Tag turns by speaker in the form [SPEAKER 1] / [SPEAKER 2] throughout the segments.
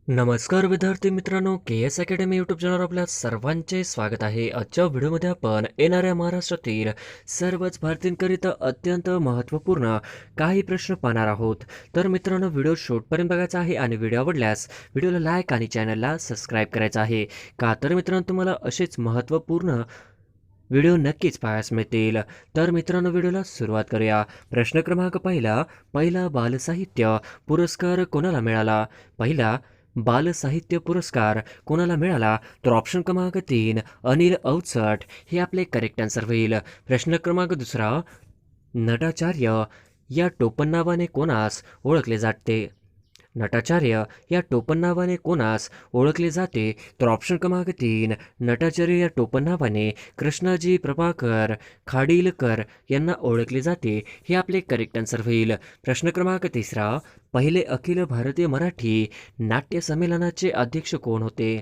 [SPEAKER 1] नमस्कार विद्यार्थी मित्रांनो, के एस अकॅडमी यूट्यूब चॅनलवर आपल्या सर्वांचे स्वागत आहे. आजच्या व्हिडिओमध्ये आपण येणाऱ्या महाराष्ट्रातील सर्वच भारतीयांकरिता अत्यंत महत्त्वपूर्ण काही प्रश्न पाहणार आहोत. तर मित्रांनो, व्हिडिओ शेवटपर्यंत बघायचा आहे आणि व्हिडिओ आवडल्यास व्हिडिओला लाईक आणि चॅनलला सबस्क्राईब करायचं आहे. का तर मित्रांनो, तुम्हाला असेच महत्त्वपूर्ण व्हिडिओ नक्कीच पाहायला मिळतील. तर मित्रांनो, व्हिडिओला सुरुवात करूया. प्रश्न क्रमांक पहिला बालसाहित्य पुरस्कार कोणाला मिळाला? पहिला बालसाहित्य पुरस्कार कोणाला मिळाला? तर ऑप्शन क्रमांक 3 अनिल अवचट हे आपले करेक्ट आन्सर होईल. प्रश्न क्रमांक दुसरा, नटाचार्य या टोपण नावाने कोणास ओळखले जाते? नटाचार्य या टोपण नावाने कोणास ओळखले जाते? तर ऑप्शन क्रमांक 3 नटाचार्य या टोपण नावाने कृष्णाजी प्रभाकर खाडीलकर यांना ओळखले जाते. हे आपले करेक्ट आन्सर होईल. प्रश्न क्रमांक तिसरा, पहिले अखिल भारतीय मराठी नाट्य संमेलनाचे अध्यक्ष कोण होते?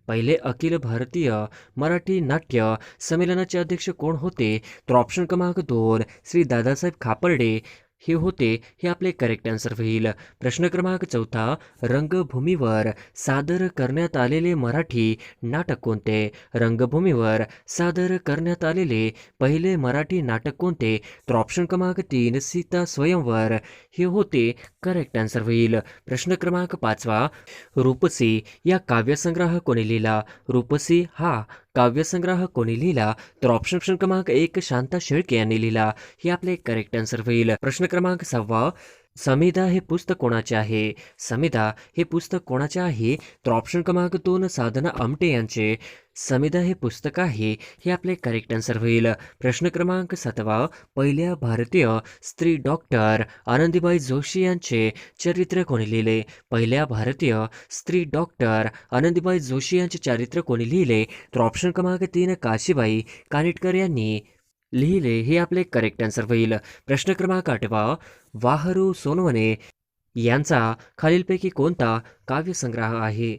[SPEAKER 1] पहिले अखिल भारतीय मराठी नाट्य संमेलनाचे अध्यक्ष कोण होते? तर ऑप्शन क्रमांक 2 श्री दादासाहेब खापर्डे हे होते. हे आपले करेक्ट आन्सर होईल. प्रश्न क्रमांक चौथा, रंगभूमीवर सादर करण्यात आलेले मराठी नाटक कोणते? रंगभूमीवर सादर करण्यात आलेले पहिले मराठी नाटक कोणते? तर ऑप्शन क्रमांक 3 सीता स्वयंवर हे होते. करेक्ट आन्सर होईल. प्रश्न क्रमांक पाचवा, रूपसी या काव्यसंग्रह कोणी लिहिला? रूपसी हा काव्यसंग्रह कोणी लिहिला? तर ऑप्शन क्रमांक 1 शांता शेळके यांनी लिहिला. हे आपले करेक्ट आन्सर होईल. प्रश्न क्रमांक 6, समिधा हे पुस्तक कोणाचे आहे? समिधा हे पुस्तक कोणाचे आहे? तर ऑप्शन क्रमांक 2 साधना आमटे यांचे समिधा हे पुस्तक आहे. हे आपले करेक्ट आन्सर होईल. प्रश्न क्रमांक 7, पहिल्या भारतीय स्त्री डॉक्टर आनंदीबाई जोशी यांचे चरित्र कोणी लिहिले? पहिल्या भारतीय स्त्री डॉक्टर आनंदीबाई जोशी यांचे चरित्र कोणी लिहिले? तर ऑप्शन क्रमांक 3 काशीबाई कानिटकर यांनी लिहिले. हे आपले करेक्ट आन्सर होईल. प्रश्न क्रमांक 8, वाहरू सोनवणे यांचा खालीलपैकी कोणता काव्यसंग्रह आहे?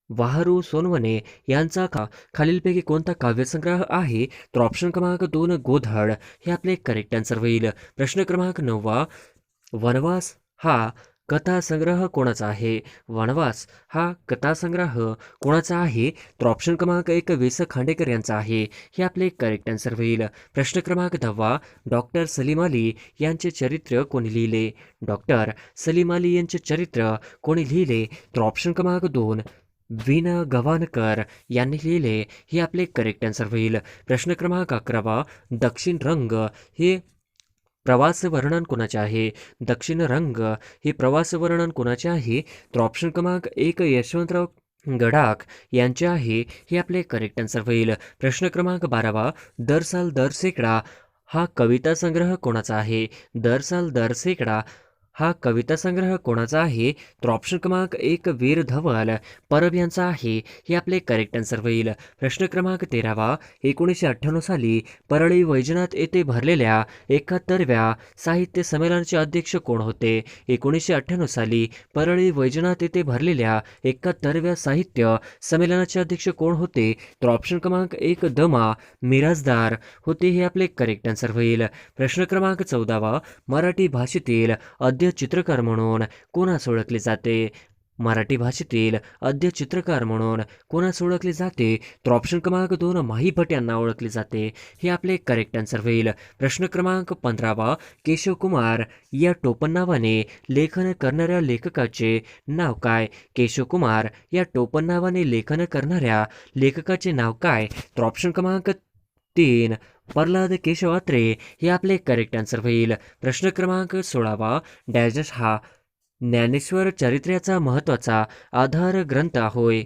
[SPEAKER 1] वाहरू सोनवणे यांचा खालीलपैकी कोणता काव्यसंग्रह आहे? तर ऑप्शन क्रमांक 2 गोधड हे आपले करेक्ट आन्सर होईल. प्रश्न क्रमांक 9, वनवास हा कथासंग्रह कोणाचा आहे? वनवास हा कथासंग्रह कोणाचा आहे? तर ऑप्शन क्रमांक 1 वि. स. खांडेकर यांचा आहे. हे आपले करेक्ट आन्सर होईल. प्रश्न क्रमांक 10, डॉक्टर सलीम अली यांचे चरित्र कोणी लिहिले? डॉक्टर सलीम अली यांचे चरित्र कोणी लिहिले? तर ऑप्शन क्रमांक 2 विना गवाणकर यांनी लिहिले. हे आपले करेक्ट आन्सर होईल. प्रश्न क्रमांक 11, दक्षिण रंग हे प्रवास वर्णन कोणाचे आहे? दक्षिण रंग हे प्रवास वर्णन कोणाचे आहे? तर ऑप्शन क्रमांक 1 यशवंतराव गडाख यांचे आहे. हे आपले करेक्ट आन्सर होईल. प्रश्न क्रमांक 12, दर साल दर सेकडा हा कविता संग्रह कोणाचा आहे? दर साल दर सेकडा हा कविता संग्रह कोणाचा आहे? तर ऑप्शन क्रमांक 1 वीर धवल परब यांचा आहे. हे आपले करेक्ट आन्सर होईल. प्रश्न क्रमांक 13, 1998 साली परळी वैजनाथ येथे भरलेल्या 71व्या साहित्य संमेलनाचे अध्यक्ष कोण होते? 1998 साली परळी वैजनाथ येथे भरलेल्या 71व्या साहित्य संमेलनाचे अध्यक्ष कोण होते? तर ऑप्शन क्रमांक 1 दमा मिराजदार होते. हे आपले करेक्ट आन्सर होईल. प्रश्न क्रमांक 14, मराठी भाषेतील आद्य चित्रकार म्हणून कोणास ओळखले जाते? मराठी भाषेतील आद्य चित्रकार म्हणून कोणास ओळखले जाते? तर ऑप्शन क्रमांक 2 माही भट यांना ओळखले जाते. हे आपले करेक्ट आन्सर होईल. प्रश्न क्रमांक 15, केशव कुमार या टोपण नावाने लेखन करणाऱ्या लेखकाचे नाव काय? केशव कुमार या टोपण नावाने लेखन करणाऱ्या लेखकाचे नाव काय? तर ऑप्शन क्रमांक 3 प्रल्हाद केशव अत्रे हे आपले करेक्ट आन्सर होईल. प्रश्न क्रमांक 16, डॅश हा ज्ञानेश्वर चरित्राचा महत्त्वाचा आधार ग्रंथ होय.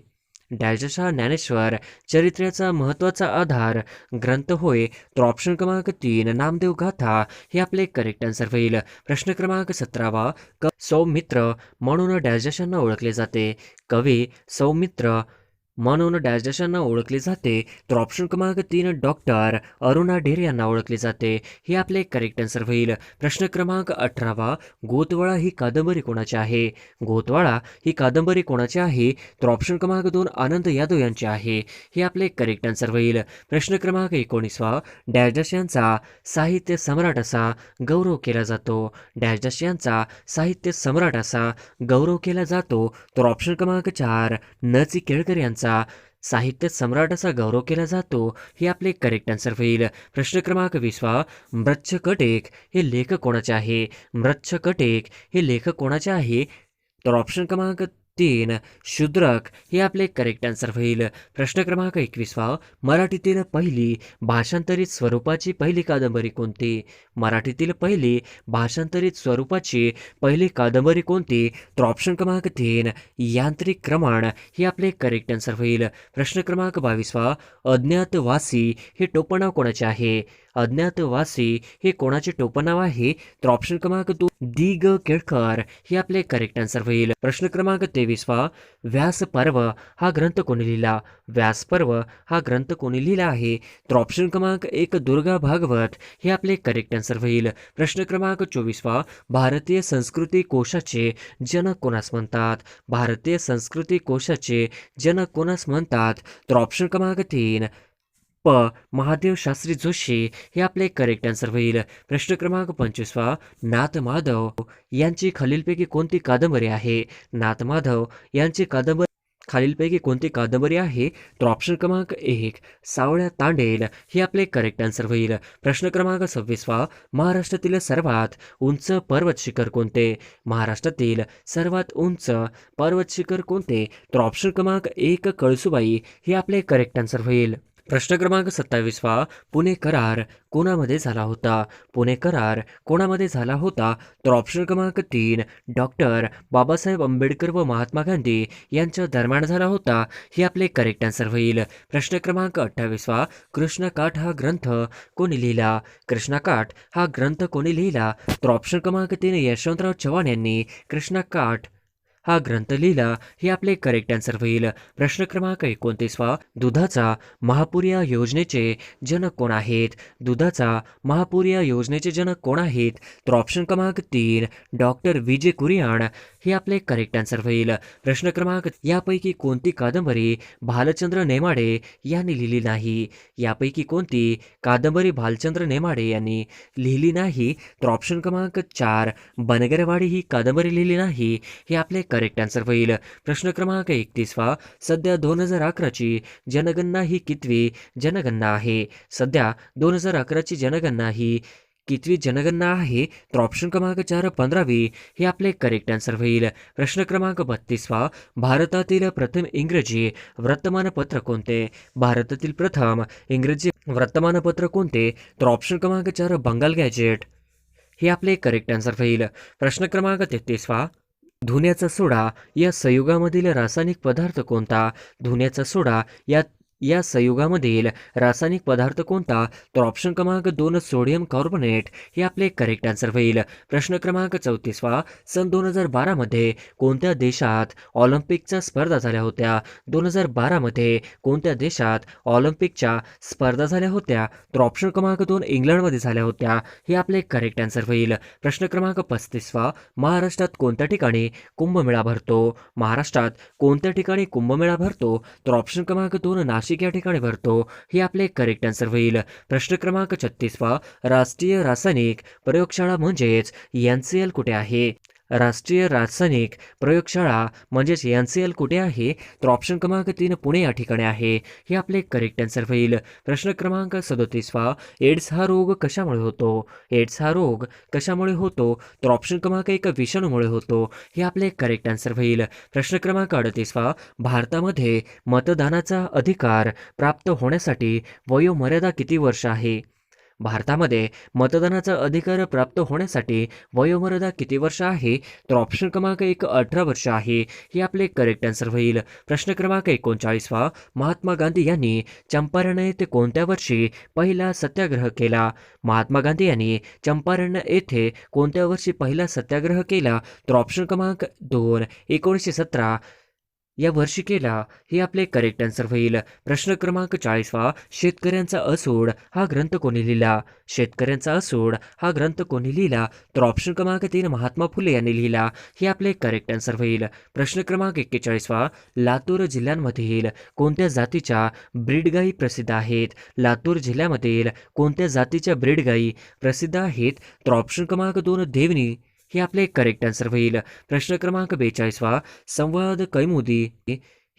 [SPEAKER 1] डॅश हा ज्ञानेश्वर चरित्राचा महत्त्वाचा आधार ग्रंथ होय. तर ऑप्शन क्रमांक 3 नामदेव गाथा हे आपले करेक्ट आन्सर होईल. प्रश्न क्रमांक 17, सौमित्र म्हणून डॅश यांना ओळखले जाते? कवी सौमित्र म्हणून डॅश डॅश यांना ओळखले जाते. तर ऑप्शन क्रमांक 3 डॉक्टर अरुणा ढेरे यांना ओळखले जाते. हे आपले करेक्ट आन्सर होईल. प्रश्न क्रमांक 18 गोतवाळा ही कादंबरी कोणाची आहे? गोतवाळा ही कादंबरी कोणाची आहे? तर ऑप्शन क्रमांक 2 आनंद यादव यांची आहे. हे आपले करेक्ट आन्सर होईल. प्रश्न क्रमांक 19 डॅश डॅश यांचा साहित्य सम्राट असा गौरव केला जातो. डॅश डॅश यांचा साहित्य सम्राट असा गौरव केला जातो. तर ऑप्शन क्रमांक 4 न. ची केळकर यांचा साहित्य सम्राट असा गौरव केला जातो. हे आपले करेक्ट आन्सर होईल. प्रश्न क्रमांक 20 मृच्छकटेक हे लेखक कोणाचे आहे? मृच्छकटेक हे लेखक कोणाचे आहे? तर ऑप्शन क्रमांक 3 शूद्रक हे आपले करेक्ट आन्सर होईल. प्रश्न क्रमांक 21 मराठीतील पहिली भाषांतरित स्वरूपाची पहिली कादंबरी कोणती? मराठीतील पहिली भाषांतरित स्वरूपाची पहिली कादंबरी कोणती? तर ऑप्शन क्रमांक 3 यांत्रिक क्रमण हे आपले करेक्ट आन्सर होईल. प्रश्न क्रमांक 22 अज्ञातवासी हे टोपणनाव कोणाचे आहे? अज्ञातवासी हे कोणाचे टोपणनाव आहे? तर ऑप्शन क्रमांक 2 दी ग केळकर हे आपले करेक्ट आन्सर होईल. प्रश्न क्रमांक 23 व्यासपर्व हा ग्रंथ कोणी लिहिला? व्यासपर्व हा ग्रंथ कोणी लिहिला आहे? तर ऑप्शन क्रमांक 1 दुर्गा भागवत हे आपले करेक्ट आन्सर होईल. प्रश्न क्रमांक 24 भारतीय संस्कृती कोशाचे जनक कोणास म्हणतात? भारतीय संस्कृती कोशाचे जनक कोणास म्हणतात? तर ऑप्शन क्रमांक 3 महादेव शास्त्री जोशी हे आपले करेक्ट आन्सर होईल. प्रश्न क्रमांक 25 नाथ माधव यांची खालीलपैकी कोणती कादंबरी आहे? नाथ माधव यांची कादंबरी खालीलपैकी कोणती कादंबरी आहे? तर ऑप्शन क्रमांक 1 सावळ्या तांडेल हे आपले करेक्ट आन्सर होईल. प्रश्न क्रमांक 26 महाराष्ट्रातील सर्वात उंच पर्वत शिखर कोणते? महाराष्ट्रातील सर्वात उंच पर्वत शिखर कोणते? तर ऑप्शन क्रमांक 1 कळसुबाई हे आपले करेक्ट आन्सर होईल. प्रश्न क्रमांक 27 पुणे करार कोणामध्ये झाला होता? पुणे करार कोणामध्ये झाला होता? तर ऑप्शन क्रमांक 3 डॉक्टर बाबासाहेब आंबेडकर व महात्मा गांधी यांच्या दरम्यान झाला होता. हे आपले करेक्ट आन्सर होईल. प्रश्न क्रमांक 28 कृष्णकाठ हा ग्रंथ कोणी लिहिला? कृष्णकाठ हा ग्रंथ कोणी लिहिला? तर ऑप्शन क्रमांक 3 यशवंतराव चव्हाण यांनी कृष्णकाठ हा ग्रंथ लिहिला. हे आपले करेक्ट आन्सर होईल. प्रश्न क्रमांक 29 दुधाचा महापूर या योजनेचे जनक कोण आहेत? दुधाचा महापूर या योजनेचे जनक कोण आहेत? तर ऑप्शन क्रमांक 3 डॉक्टर विजय कुरियान हे आपले करेक्ट आन्सर होईल. प्रश्न क्रमांक यापैकी कोणती कादंबरी भालचंद्र नेमाडे यांनी लिहिली नाही? यापैकी कोणती कादंबरी भालचंद्र नेमाडे यांनी लिहिली नाही? तर ऑप्शन क्रमांक 4 बनगरवाडी ही कादंबरी लिहिली नाही. हे आपले करेक्ट आन्सर होईल. प्रश्न क्रमांक 31 सध्या 2011ची जनगणना ही कितवी जनगणना आहे? सध्या 2011ची जनगणना ही कितवी जनगणना आहे? तर ऑप्शन क्रमांक 4 15वी हे आपले करेक्ट आन्सर होईल. प्रश्न क्रमांक 32 भारतातील प्रथम इंग्रजी वर्तमानपत्र कोणते? भारतातील प्रथम इंग्रजी वर्तमानपत्र कोणते? तर ऑप्शन क्रमांक 4 बंगाल गॅजेट हे आपले करेक्ट आन्सर होईल. प्रश्न क्रमांक 33 धुण्याचा सोडा या संयुगामधील रासायनिक पदार्थ कोणता? धुण्याचा सोडा या संयुगामधील रासायनिक पदार्थ कोणता? तर ऑप्शन क्रमांक 2 सोडियम कार्बोनेट हे आपले करेक्ट आन्सर होईल. प्रश्न क्रमांक 34 सन 2012 मध्ये कोणत्या देशात ऑलिम्पिकच्या स्पर्धा झाल्या होत्या? 2012 मध्ये कोणत्या देशात ऑलिम्पिकच्या स्पर्धा झाल्या होत्या? तर ऑप्शन क्रमांक 2 इंग्लंडमध्ये झाल्या होत्या. हे आपले करेक्ट आन्सर होईल. प्रश्न क्रमांक 35 महाराष्ट्रात कोणत्या ठिकाणी कुंभमेळा भरतो? महाराष्ट्रात कोणत्या ठिकाणी कुंभमेळा भरतो? तर ऑप्शन क्रमांक 2 नाशिक या ठिकाणी भरतो. हे आपले करेक्ट आन्सर होईल. प्रश्न क्रमांक 36 राष्ट्रीय रासायनिक प्रयोगशाळा म्हणजेच NCL कुठे आहे? राष्ट्रीय रासायनिक प्रयोगशाळा म्हणजेच NCL कुठे आहे? तर ऑप्शन क्रमांक 3 पुणे या ठिकाणी आहे. हे आपले करेक्ट आन्सर होईल. प्रश्न क्रमांक 37 एड्स हा रोग कशामुळे होतो? एड्स हा रोग कशामुळे होतो? तर ऑप्शन क्रमांक 1 विषाणूमुळे होतो. हे आपले करेक्ट आन्सर होईल. प्रश्न क्रमांक 38 भारतामध्ये मतदानाचा अधिकार प्राप्त होण्यासाठी वयोमर्यादा किती वर्ष आहे? भारतामध्ये मतदानाचा अधिकार प्राप्त होण्यासाठी वयोमर्यादा किती वर्ष आहे? तर ऑप्शन क्रमांक 1 18 वर्ष आहे. हे आपले करेक्ट आन्सर होईल. प्रश्न क्रमांक 39 महात्मा गांधी यांनी चंपारण येथे कोणत्या वर्षी पहिला सत्याग्रह केला? महात्मा गांधी यांनी चंपारण येथे कोणत्या वर्षी पहिला सत्याग्रह केला? तर ऑप्शन क्रमांक 2 1917 या वर्षिकेला हे आपले करेक्ट आन्सर होईल. प्रश्न क्रमांक 40वा, शेतकऱ्यांचा असूड हा ग्रंथ कोणी लिहिला? शेतकऱ्यांचा असूड हा ग्रंथ कोणी लिहिला? तर ऑप्शन क्रमांक 3 महात्मा फुले यांनी लिहिला. हे आपले करेक्ट आन्सर होईल. प्रश्न क्रमांक 41वा, लातूर जिल्ह्यांमधील कोणत्या जातीच्या ब्रीड गायी प्रसिद्ध आहेत? लातूर जिल्ह्यामधील कोणत्या जातीच्या ब्रीड गायी प्रसिद्ध आहेत? तर ऑप्शन क्रमांक 2 देवणी हे आपले करेक्ट आन्सर होईल. प्रश्न क्रमांक 42वा, संवाद कौमुदी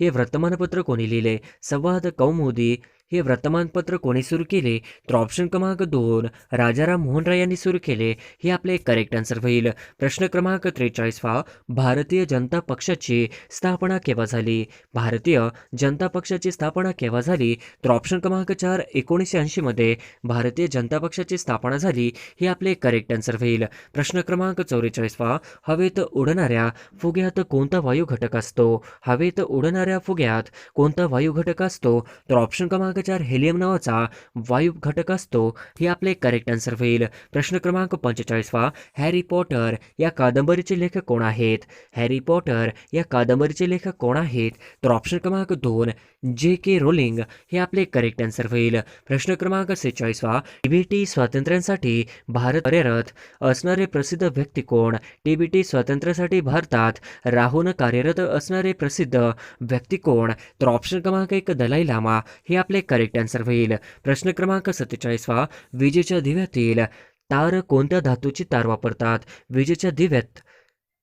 [SPEAKER 1] हे वर्तमानपत्र कोणी लिहिले? संवाद कौमुदी हे वर्तमानपत्र कोणी सुरू केले? तर ऑप्शन क्रमांक 2 राजाराम मोहन राय यांनी सुरू केले. हे आपले करेक्ट आन्सर होईल. प्रश्न क्रमांक 43वा, भारतीय जनता पक्षाची स्थापना केव्हा झाली? भारतीय जनता पक्षाची स्थापना केव्हा झाली? तर ऑप्शन क्रमांक 4 1980 मध्ये भारतीय जनता पक्षाची स्थापना झाली. हे आपले करेक्ट आन्सर होईल. प्रश्न क्रमांक 44वा, हवेत उडणाऱ्या फुग्यात कोणता वायू घटक असतो? हवेत उडणाऱ्या फुग्यात कोणता वायू घटक असतो? तर ऑप्शन क्रमांक 4 हेलियम नावाचा वायू घटक असतो. हे आपले करेक्ट आन्सर होईल. प्रश्न क्रमांक 45वा, हॅरी पॉटर या कादंबरीचे लेखक कोण आहेत? हॅरी पॉटर या कादंबरीचे लेखक कोण आहेत? तर ऑप्शन क्रमांक 2 J.K. रोलिंग हे आपले करेक्ट आन्सर होईल. प्रश्न क्रमांक 46वा, तिबेटी स्वातंत्र्यासाठी भारत कार्यरत असणारे प्रसिद्ध व्यक्ती कोण? तिबेटी स्वातंत्र्यासाठी भारतात राहून कार्यरत असणारे प्रसिद्ध व्यक्ती कोण? तर ऑप्शन क्रमांक 1 दलाई लामा हे आपले करेक्ट आन्सर होईल. प्रश्न क्रमांक 47वा, विजेच्या दिव्यातील तार कोणत्या धातूची तार वापरतात? विजेच्या दिव्यात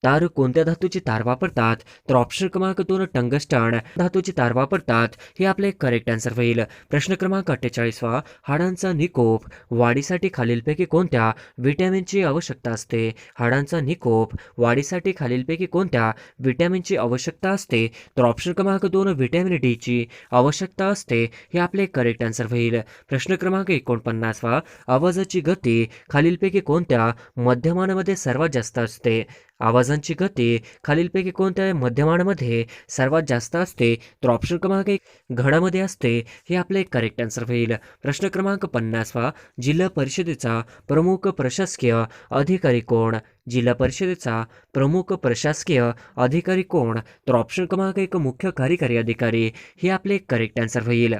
[SPEAKER 1] तार कोणत्या धातूची तार वापरतात? तर ऑप्शन क्रमांक 2 टंगस्टन धातूची तार वापरतात. हे आपले करेक्ट आन्सर होईल. प्रश्न क्रमांक 48वा, हाडांचा निकोप वाढीसाठी खालीलपैकी कोणत्या विटॅमिनची आवश्यकता असते? हाडांचा निकोप वाढीसाठी खालीलपैकी कोणत्या विटॅमिनची आवश्यकता असते? तर ऑप्शन क्रमांक 2 व्हिटॅमिन डी ची आवश्यकता असते. हे आपले करेक्ट आन्सर होईल. प्रश्न क्रमांक 49वा, आवाजाची गती खालीलपैकी कोणत्या मध्यमानामध्ये सर्वात जास्त असते? आवाजांची गती खालीलपैकी कोणत्या मध्यमानामध्ये सर्वात जास्त असते? तर ऑप्शन क्रमांक 1 घडामध्ये असते. हे आपले करेक्ट आन्सर होईल. प्रश्न क्रमांक 50वा, जिल्हा परिषदेचा प्रमुख प्रशासकीय अधिकारी कोण? जिल्हा परिषदेचा प्रमुख प्रशासकीय अधिकारी कोण? तर ऑप्शन क्रमांक 1 मुख्य कार्यकारी अधिकारी. हे आपले करेक्ट आन्सर होईल.